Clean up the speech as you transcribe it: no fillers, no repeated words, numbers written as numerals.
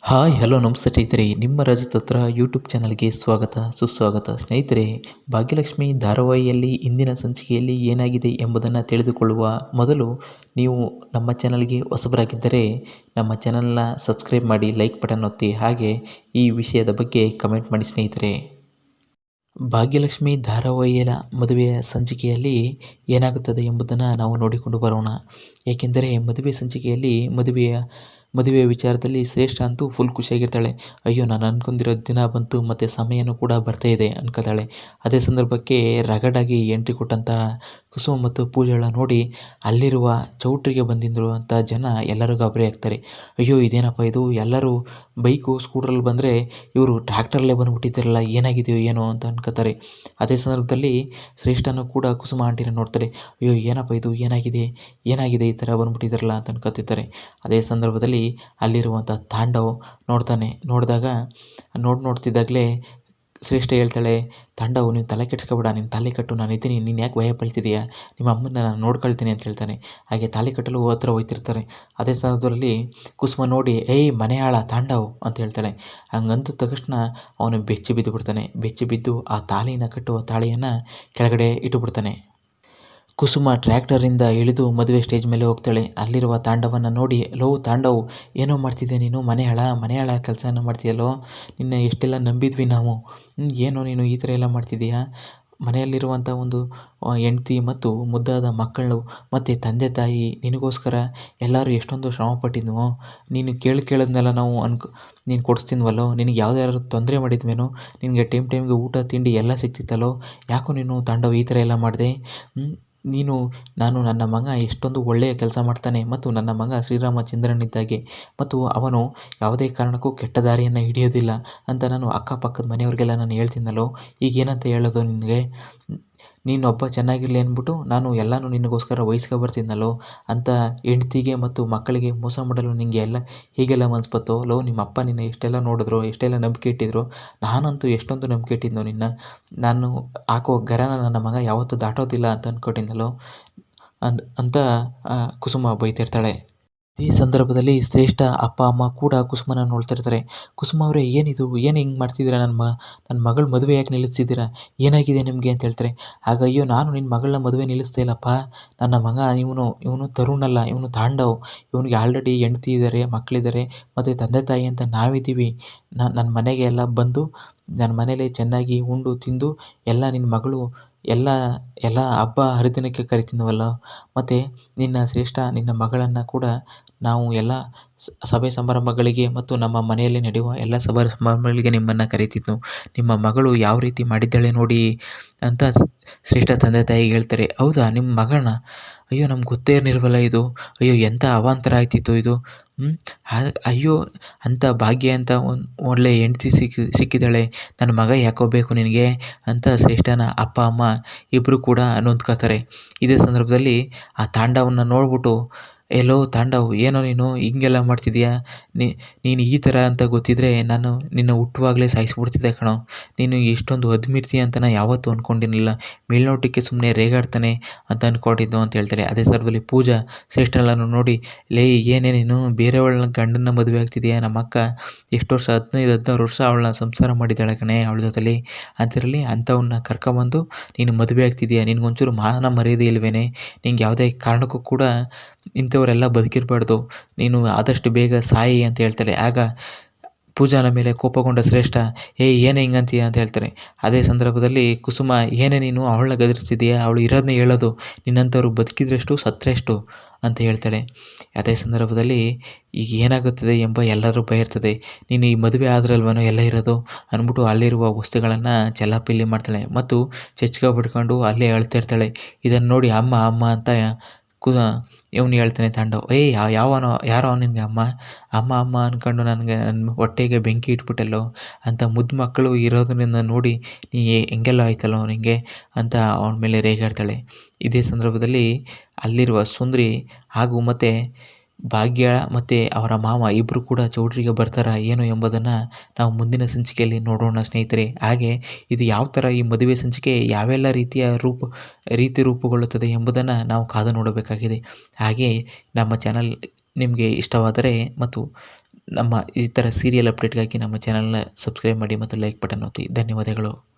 Hi hello ನಮಸ್ತೆ ಸ್ನೇಹಿತರೆ, ನಿಮ್ಮ ರಜತ್ ಹತ್ರ ಯೂಟ್ಯೂಬ್ ಚಾನಲ್ಗೆ ಸ್ವಾಗತ ಸುಸ್ವಾಗತ. ಸ್ನೇಹಿತರೆ, ಭಾಗ್ಯಲಕ್ಷ್ಮಿ ಧಾರಾವಾಹಿಯಲ್ಲಿ ಇಂದಿನ ಸಂಚಿಕೆಯಲ್ಲಿ ಏನಾಗಿದೆ ಎಂಬುದನ್ನು ತಿಳಿದುಕೊಳ್ಳುವ ಮೊದಲು ನೀವು ನಮ್ಮ ಚಾನಲ್ಗೆ ಹೊಸಬರಾಗಿದ್ದರೆ ನಮ್ಮ ಚಾನಲ್ನ ಸಬ್ಸ್ಕ್ರೈಬ್ ಮಾಡಿ, ಲೈಕ್ ಬಟನ್ ಒತ್ತಿ, ಹಾಗೆ ಈ ವಿಷಯದ ಬಗ್ಗೆ ಕಮೆಂಟ್ ಮಾಡಿ. ಸ್ನೇಹಿತರೆ, ಭಾಗ್ಯಲಕ್ಷ್ಮಿ ಧಾರಾವಾಹಿಯ ಮದುವೆಯ ಸಂಚಿಕೆಯಲ್ಲಿ ಏನಾಗುತ್ತದೆ ಎಂಬುದನ್ನು ನಾವು ನೋಡಿಕೊಂಡು ಬರೋಣ. ಏಕೆಂದರೆ ಮದುವೆ ಸಂಚಿಕೆಯಲ್ಲಿ ಮದುವೆಯ ವಿಚಾರದಲ್ಲಿ ಶ್ರೇಷ್ಠ ಅಂತೂ ಫುಲ್ ಖುಷಿಯಾಗಿರ್ತಾಳೆ. ಅಯ್ಯೋ, ನಾನು ಅನ್ಕೊಂಡಿರೋ ದಿನ ಬಂತು ಮತ್ತು ಸಮಯನೂ ಕೂಡ ಬರ್ತಾ ಇದೆ ಅನ್ಕೋತಾಳೆ. ಅದೇ ಸಂದರ್ಭಕ್ಕೆ ರಗಡಾಗಿ ಎಂಟ್ರಿ ಕೊಟ್ಟಂತಹ ಕುಸುಮ ಮತ್ತು ಪೂಜೆಗಳ ನೋಡಿ ಅಲ್ಲಿರುವ ಚೌಟ್ರಿಗೆ ಬಂದಿರುವಂಥ ಜನ ಎಲ್ಲರೂ ಗಾಬರಿ ಆಗ್ತಾರೆ. ಅಯ್ಯೋ, ಇದೇನಪ್ಪ ಇದು, ಎಲ್ಲರೂ ಬೈಕು ಸ್ಕೂಟ್ರಲ್ಲಿ ಬಂದರೆ ಇವರು ಟ್ರ್ಯಾಕ್ಟರ್ಲ್ಲೇ ಬಂದುಬಿಟ್ಟಿದ್ದಾರಲ್ಲ, ಏನಾಗಿದೆಯೋ ಏನೋ ಅಂತ ಅನ್ಕೋತಾರೆ. ಅದೇ ಸಂದರ್ಭದಲ್ಲಿ ಶ್ರೇಷ್ಠನೂ ಕೂಡ ಕುಸುಮ ಆಂಟಿನ ನೋಡ್ತಾರೆ. ಅಯ್ಯೋ, ಏನಪ್ಪ ಇದು, ಏನಾಗಿದೆ ಈ ಥರ ಬಂದುಬಿಟ್ಟಿದ್ದಾರಲ್ಲ ಅಂತ ಅನ್ಕೋತಿರ್ತಾರೆ. ಅದೇ ಸಂದರ್ಭದಲ್ಲಿ ಅಲ್ಲಿರುವಂಥ ತಾಂಡವ್ ನೋಡ್ತಿದ್ದಾಗಲೇ ಶ್ರೇಷ್ಠ ಹೇಳ್ತಾಳೆ, ತಾಂಡವ್, ನೀನು ತಲೆ ಕೆಡ್ಸ್ಕೊಬೇಡ, ನೀನು ತಾಳಿ ಕಟ್ಟು, ನಾನು ಇದ್ದೀನಿ, ನೀನು ಯಾಕೆ ಭಯ ಪಡ್ತಿದ್ದೀಯಾ, ನಿಮ್ಮ ಅಮ್ಮನ ನಾನು ನೋಡ್ಕೊಳ್ತೀನಿ ಅಂತ ಹೇಳ್ತಾನೆ. ಹಾಗೆ ತಾಳಿ ಕಟ್ಟಲು ಹತ್ರ ಹೋಗ್ತಿರ್ತಾರೆ. ಅದೇ ಸಂದರ್ಭದಲ್ಲಿ ಕುಸುಮ ನೋಡಿ, ಏಯ್ ಮನೆ ಹಾಳ ತಾಂಡವ್ ಅಂತ ಹೇಳ್ತಾಳೆ. ಹಂಗಂತ ತಕ್ಷಣ ಅವನು ಬೆಚ್ಚಿ ಬಿದ್ದು ಆ ತಾಳಿನ ಕಟ್ಟುವ ತಾಳಿಯನ್ನು ಕೆಳಗಡೆ ಇಟ್ಟುಬಿಡ್ತಾನೆ. ಕುಸುಮ ಟ್ರ್ಯಾಕ್ಟರಿಂದ ಇಳಿದು ಮದುವೆ ಸ್ಟೇಜ್ ಮೇಲೆ ಹೋಗ್ತಾಳೆ. ಅಲ್ಲಿರುವ ತಾಂಡವನ್ನು ನೋಡಿ, ಲೋ ತಾಂಡವ್, ಏನೋ ಮಾಡ್ತಿದ್ದೆ ನೀನು, ಮನೆ ಹಾಳ ಕೆಲಸನ ಮಾಡ್ತೀಯಲ್ಲೋ, ನಿನ್ನ ಎಷ್ಟೆಲ್ಲ ನಂಬಿದ್ವಿ ನಾವು, ಏನೋ ನೀನು ಈ ಥರ ಎಲ್ಲ ಮಾಡ್ತಿದ್ದೀಯಾ, ಮನೆಯಲ್ಲಿರುವಂಥ ಒಂದು ಹೆಂಡ್ತಿ ಮತ್ತು ಮುದ್ದಾದ ಮಕ್ಕಳು ಮತ್ತು ತಂದೆ ತಾಯಿ ನಿನಗೋಸ್ಕರ ಎಲ್ಲರೂ ಎಷ್ಟೊಂದು ಶ್ರಮಪಟ್ಟಿದ್ವು, ನೀನು ಕೇಳಿದ್ನೆಲ್ಲ ನಾವು ನೀನು ಕೊಡಿಸ್ತಿದ್ವಲ್ಲೋ, ನಿನಗೆ ಯಾವುದಾದ್ರು ತೊಂದರೆ ಮಾಡಿದ್ವೇನೋ, ನಿನಗೆ ಟೈಮ್ಗೆ ಊಟ ತಿಂಡಿ ಎಲ್ಲ ಸಿಗ್ತಿತ್ತಲ್ಲೋ, ಯಾಕೋ ನೀನು ತಾಂಡವ್ ಈ ಥರ ಎಲ್ಲ ಮಾಡಿದೆ, ನಾನು ನನ್ನ ಮಗ ಎಷ್ಟೊಂದು ಒಳ್ಳೆಯ ಕೆಲಸ ಮಾಡ್ತಾನೆ ಮತ್ತು ನನ್ನ ಮಗ ಶ್ರೀರಾಮಚಂದ್ರನಿದ್ದಾಗೆ ಮತ್ತು ಅವನು ಯಾವುದೇ ಕಾರಣಕ್ಕೂ ಕೆಟ್ಟ ದಾರಿಯನ್ನು ಹಿಡಿಯೋದಿಲ್ಲ ಅಂತ ನಾನು ಅಕ್ಕಪಕ್ಕದ ಮನೆಯವ್ರಿಗೆಲ್ಲ ನಾನು ಹೇಳ್ತೀನಲ್ಲೋ, ಈಗೇನಂತ ಹೇಳೋದು ನಿನಗೆ, ನೀನೊಬ್ಬ ಚೆನ್ನಾಗಿರಲಿ ಅಂದ್ಬಿಟ್ಟು ನಾನು ಎಲ್ಲನೂ ನಿನಗೋಸ್ಕರ ಬರ್ತೀನಲ್ಲೋ ಅಂತ ಹೆಂಡ್ತಿಗೆ ಮತ್ತು ಮಕ್ಕಳಿಗೆ ಮೋಸ ಮಾಡಲು ನಿನಗೆ ಹೀಗೆಲ್ಲ ಮನ್ಸು ಬತ್ತೋ, ಲೋ ನಿಮ್ಮ ಅಪ್ಪ ನಿನ್ನ ಎಷ್ಟೆಲ್ಲ ನೋಡಿದ್ರು, ಎಷ್ಟೆಲ್ಲ ನಂಬಿಕೆ ಇಟ್ಟಿದ್ರು, ನಾನಂತೂ ಎಷ್ಟೊಂದು ನಂಬಿಕೆ ಇಟ್ಟಿದ್ನೋ ನಿನ್ನ, ನಾನು ಹಾಕೋ ಗರನ ನನ್ನ ಮಗ ಯಾವತ್ತೂ ದಾಟೋದಿಲ್ಲ ಅಂತ ಅಂದ್ಕೊಂಡಿದ್ದಲ್ಲೋ ಅಂತ ಕುಸುಮ ಬೈತಿರ್ತಾಳೆ. ಈ ಸಂದರ್ಭದಲ್ಲಿ ಶ್ರೇಷ್ಠ ಅಪ್ಪ ಅಮ್ಮ ಕೂಡ ಕುಸುಮನ ನೋಡ್ತಾ ಇರ್ತಾರೆ. ಕುಸುಮ ಅವರೇ, ಏನಿದು, ಏನು ಹಿಂಗೆ ಮಾಡ್ತಿದ್ದೀರಾ, ನನ್ನ ಮಗಳ ಮದುವೆ ಯಾಕೆ ನಿಲ್ಲಿಸ್ತಿದ್ದೀರಾ, ಏನಾಗಿದೆ ನಿಮಗೆ ಅಂತ ಹೇಳ್ತಾರೆ. ಆಗ, ಅಯ್ಯೋ, ನಾನು ನಿನ್ನ ಮಗಳನ್ನ ಮದುವೆ ನಿಲ್ಲಿಸ್ತಾ ಇಲ್ಲಪ್ಪ, ನನ್ನ ಮಗ ಇವನು ತರುಣ್ ಅಲ್ಲ, ಇವನು ತಾಂಡವ್, ಇವನಿಗೆ ಆಲ್ರೆಡಿ ಹೆಂಡ್ತಿ ಇದ್ದಾರೆ, ಮಕ್ಕಳಿದ್ದಾರೆ ಮತ್ತು ತಂದೆ ತಾಯಿ ಅಂತ ನಾವಿದ್ದೀವಿ, ನನ್ನ ಮನೆಗೆ ಎಲ್ಲ ಬಂದು ನನ್ನ ಮನೇಲಿ ಚೆನ್ನಾಗಿ ಉಂಡು ತಿಂದು ಎಲ್ಲ ನಿನ್ನ ಮಗಳು ಎಲ್ಲ ಹಬ್ಬ ಹರಿದಿನಕ್ಕೆ ಕರಿತೀನವಲ್ಲ, ಮತ್ತು ನಿನ್ನ ಮಗಳನ್ನು ಕೂಡ ನಾವು ಎಲ್ಲ ಸಭೆ ಸಮಾರಂಭಗಳಿಗೆ ಮತ್ತು ನಮ್ಮ ಮನೆಯಲ್ಲಿ ನಡೆಯುವ ಎಲ್ಲ ಸಭೆ ಸಮಾರಂಭಗಳಿಗೆ ನಿಮ್ಮನ್ನು ಕರೀತಿದ್ನು, ನಿಮ್ಮ ಮಗಳು ಯಾವ ರೀತಿ ಮಾಡಿದ್ದಾಳೆ ನೋಡಿ ಅಂತ ಶ್ರೇಷ್ಠ ತಂದೆ ತಾಯಿಗೆ ಹೇಳ್ತಾರೆ. ಹೌದಾ, ನಿಮ್ಮ ಮಗಳನ್ನ, ಅಯ್ಯೋ ನಮ್ಗೆ ಗೊತ್ತೇ ಇರಲಿಲ್ವಲ್ಲ ಇದು, ಅಯ್ಯೋ ಎಂಥ ಅವಾಂತರ ಆಯ್ತಿತ್ತು ಇದು, ಅಯ್ಯೋ ಅಂಥ ಭಾಗ್ಯ ಅಂತ ಒಳ್ಳೆ ಹೆಂಡ್ತಿ ಸಿಕ್ಕಿದ್ದಾಳೆ, ನನ್ನ ಮಗ ಯಾಕೋ ಬೇಕು ನಿನಗೆ ಅಂತ ಶ್ರೇಷ್ಠನ ಅಪ್ಪ ಅಮ್ಮ ಇಬ್ಬರು ಕೂಡ ನೊಂದ್ಕೋತಾರೆ. ಇದೇ ಸಂದರ್ಭದಲ್ಲಿ ಆ ತಾಂಡವನ್ನ ನೋಡ್ಬಿಟ್ಟು, ಎಲ್ಲೋ ತಾಂಡವ್, ಏನೋ ನೀನು ಹಿಂಗೆಲ್ಲ ಮಾಡ್ತಿದ್ದೀಯಾ, ನೀನು ಈ ಥರ ಅಂತ ಗೊತ್ತಿದ್ದರೆ ನಾನು ನಿನ್ನ ಹುಟ್ಟುವಾಗಲೇ ಸಾಯಿಸ್ಬಿಡ್ತಿದ್ದೆ ಕಣೋ, ನೀನು ಎಷ್ಟೊಂದು ಅದ್ಮಿರ್ತಿ ಅಂತ ನಾನು ಯಾವತ್ತೂ ಅಂದ್ಕೊಂಡಿರಲಿಲ್ಲ, ಮೇಲ್ನೋಟಕ್ಕೆ ಸುಮ್ಮನೆ ರೇಗಾಡ್ತಾನೆ ಅಂತ ಅಂದ್ಕೊಂಡಿದ್ದು ಅಂತ ಹೇಳ್ತಾಳೆ. ಅದೇ ಸಂದರ್ಭದಲ್ಲಿ ಪೂಜಾ ಶ್ರೇಷ್ಠನನ್ನು ನೋಡಿ, ಲೇ ಏನೇ ನೀನು ಬೇರೆಯವಳನ್ನ ಗಂಡನ ಮದುವೆ ಆಗ್ತಿದೆಯಾ, ನಮ್ಮ ಅಕ್ಕ ಎಷ್ಟು ವರ್ಷ 15-16 ವರ್ಷ ಅವಳನ್ನ ಸಂಸಾರ ಮಾಡಿದ್ದಾಳೆ ಕಣೆ, ಅವಳ ಜೊತೆಲಿ ಅಂತಿರಲಿ ಅಂಥವನ್ನ ಕರ್ಕೊಂಬಂದು ನೀನು ಮದುವೆ ಆಗ್ತಿದೆಯಾ, ನಿನಗೊಂಚೂರು ಮಾನ ಮರ್ಯಾದೆ ಇಲ್ವೇನೆ, ನಿಂಗೆ ಯಾವುದೇ ಕಾರಣಕ್ಕೂ ಕೂಡ ಇಂಥವರೆಲ್ಲ ಬದುಕಿರಬಾರ್ದು, ನೀನು ಆದಷ್ಟು ಬೇಗ ಸಾಯಿ ಅಂತ ಹೇಳ್ತಾಳೆ. ಆಗ ಪೂಜಾನ ಮೇಲೆ ಕೋಪಗೊಂಡ ಶ್ರೇಷ್ಠ, ಏನೇ ಹಿಂಗಂತೀಯ ಅಂತ ಹೇಳ್ತಾರೆ. ಅದೇ ಸಂದರ್ಭದಲ್ಲಿ ಕುಸುಮ, ಏನೇ ನೀನು ಅವಳನ್ನ ಗದರಿಸ್ತಿದೆಯಾ, ಅವಳು ಇರೋದನ್ನೇ ಹೇಳೋದು, ನಿನ್ನಂಥವ್ರು ಬದುಕಿದ್ರೆಷ್ಟು ಸತ್ತರೆಷ್ಟು ಅಂತ ಹೇಳ್ತಾಳೆ. ಅದೇ ಸಂದರ್ಭದಲ್ಲಿ ಈಗ ಏನಾಗುತ್ತದೆ ಎಂಬ ಎಲ್ಲರೂ ಭಯ ಇರ್ತದೆ, ನೀನು ಈ ಮದುವೆ ಆದ್ರಲ್ವನೋ ಎಲ್ಲ ಇರೋದು ಅಂದ್ಬಿಟ್ಟು ಅಲ್ಲಿರುವ ವಸ್ತುಗಳನ್ನು ಚೆಲ್ಲಾಪಿಲ್ಲಿ ಮಾಡ್ತಾಳೆ ಮತ್ತು ಚಚ್ಕ ಬಿಡ್ಕೊಂಡು ಅಲ್ಲೇ ಅಳ್ತಾ ಇರ್ತಾಳೆ. ಇದನ್ನು ನೋಡಿ ಅಮ್ಮ ಅಂತ ಇವನು ಹೇಳ್ತಾನೆ ತಾಂಡವ್, ಯಾರೋ ನಿನಗೆ ಅಮ್ಮ ಅಂದ್ಕೊಂಡು ನನ್ನ ಹೊಟ್ಟೆಗೆ ಬೆಂಕಿ ಇಟ್ಬಿಟ್ಟಲ್ಲೋ ಅಂತ ಮುದ್ದು ಮಕ್ಕಳು ಇರೋದರಿಂದ ನೋಡಿ ನೀ ಹೆಂಗೆಲ್ಲ ಆಯ್ತಲ್ಲೋ ನಿನಗೆ ಅಂತ ಅವನ ಮೇಲೆ ರೇಗಾಡ್ತಾಳೆ. ಇದೇ ಸಂದರ್ಭದಲ್ಲಿ ಅಲ್ಲಿರುವ ಸುಂದ್ರಿ ಹಾಗೂ ಮತ್ತು ಭಾಗ್ಯ ಮತ್ತು ಅವರ ಮಾವ ಇಬ್ಬರು ಕೂಡ ಚೌಟ್ರಿಗೆ ಬರ್ತಾರಾ ಏನು ಎಂಬುದನ್ನು ನಾವು ಮುಂದಿನ ಸಂಚಿಕೆಯಲ್ಲಿ ನೋಡೋಣ ಸ್ನೇಹಿತರೆ. ಹಾಗೆ ಇದು ಯಾವ ಥರ ಈ ಮದುವೆ ಸಂಚಿಕೆ ಯಾವೆಲ್ಲ ರೀತಿ ರೂಪುಗೊಳ್ಳುತ್ತದೆ ಎಂಬುದನ್ನು ನಾವು ಕಾದು ನೋಡಬೇಕಾಗಿದೆ. ಹಾಗೆ ನಮ್ಮ ಚಾನಲ್ ನಿಮಗೆ ಇಷ್ಟವಾದರೆ ಮತ್ತು ನಮ್ಮ ಈ ಥರ ಸೀರಿಯಲ್ ಅಪ್ಡೇಟ್ಗಾಗಿ ನಮ್ಮ ಚಾನಲ್ನ ಸಬ್ಸ್ಕ್ರೈಬ್ ಮಾಡಿ ಮತ್ತು ಲೈಕ್ ಬಟನ್ ಒತ್ತಿ. ಧನ್ಯವಾದಗಳು.